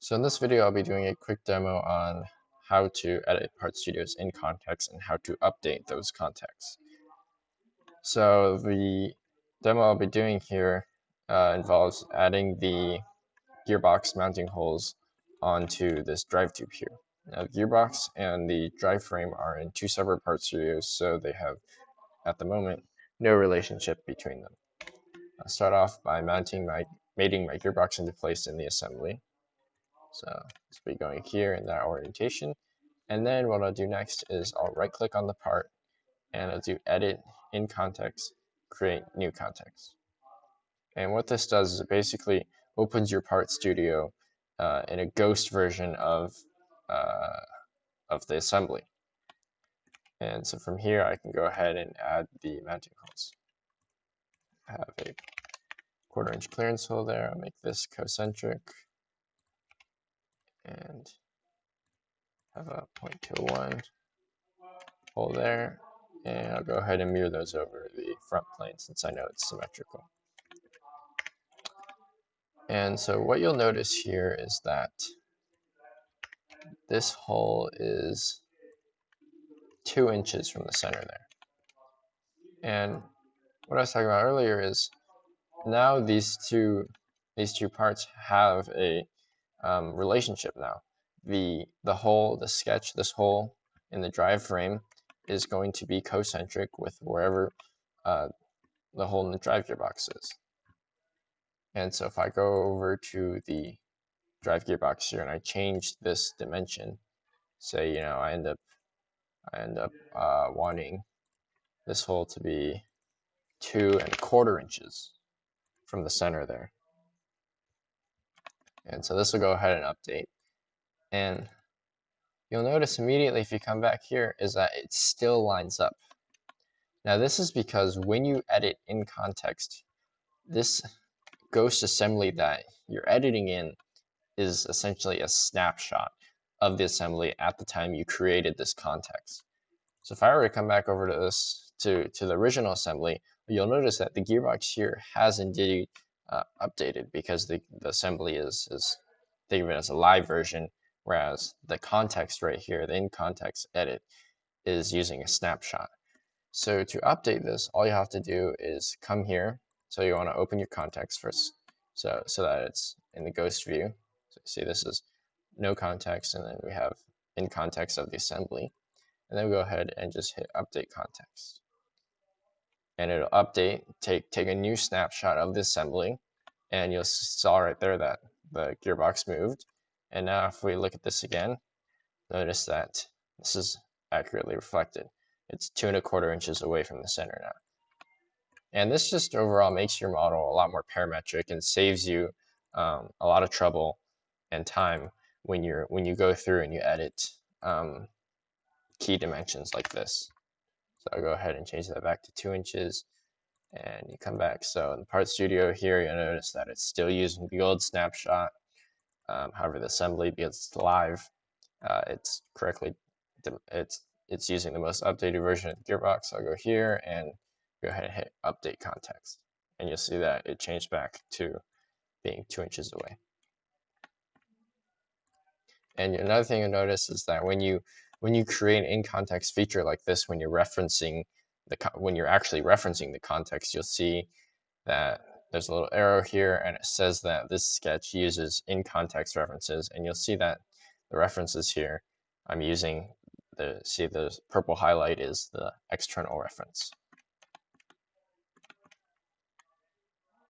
So in this video, I'll be doing a quick demo on how to edit part studios in context and how to update those contexts. So the demo I'll be doing here involves adding the gearbox mounting holes onto this drive tube here. Now the gearbox and the drive frame are in two separate part studios, so they have, at the moment, no relationship between them. I'll start off by mating my gearbox into place in the assembly. So let's be going here in that orientation. And then what I'll do next is I'll right click on the part and I'll do edit in context, create new context. And what this does is it basically opens your part studio in a ghost version of the assembly. And so from here I can go ahead and add the mounting holes. I have a 1/4 inch clearance hole there. I'll make this concentric and have a 0.21 hole there, and I'll go ahead and mirror those over the front plane since I know it's symmetrical. And so what you'll notice here is that this hole is 2 inches from the center there. And what I was talking about earlier is now these two parts have a relationship now. The hole, the sketch, this hole in the drive frame is going to be concentric with wherever the hole in the drive gearbox is. And so if I go over to the drive gearbox here and I change this dimension, say, I end up wanting this hole to be 2¼ inches from the center there. And so this will go ahead and update. And you'll notice immediately if you come back here is that it still lines up. Now this is because when you edit in context, this ghost assembly that you're editing in is essentially a snapshot of the assembly at the time you created this context. So if I were to come back over to this to the original assembly, you'll notice that the gearbox here has indeed updated because the assembly is think of it as a live version, whereas the context right here, the in context edit, is using a snapshot. So to update this, all you have to do is come here. So you want to open your context first, so that it's in the ghost view. So see, this is no context, and then we have in context of the assembly. And then we go ahead and just hit update context. And it'll update, take a new snapshot of the assembly, and you'll saw right there that the gearbox moved. And now if we look at this again, notice that this is accurately reflected. It's 2¼ inches away from the center now. And this just overall makes your model a lot more parametric and saves you a lot of trouble and time when you go through and you edit key dimensions like this. So I'll go ahead and change that back to 2 inches, and you come back. So in the part studio here, you'll notice that it's still using the old snapshot. However, the assembly, because it's live, it's using the most updated version of the gearbox. I'll go here and go ahead and hit update context, and you'll see that it changed back to being 2 inches away. And another thing you'll notice is that when you create an in-context feature like this, when you're actually referencing the context, you'll see that there's a little arrow here, and it says that this sketch uses in-context references, and you'll see that the references here I'm using, the purple highlight is the external reference.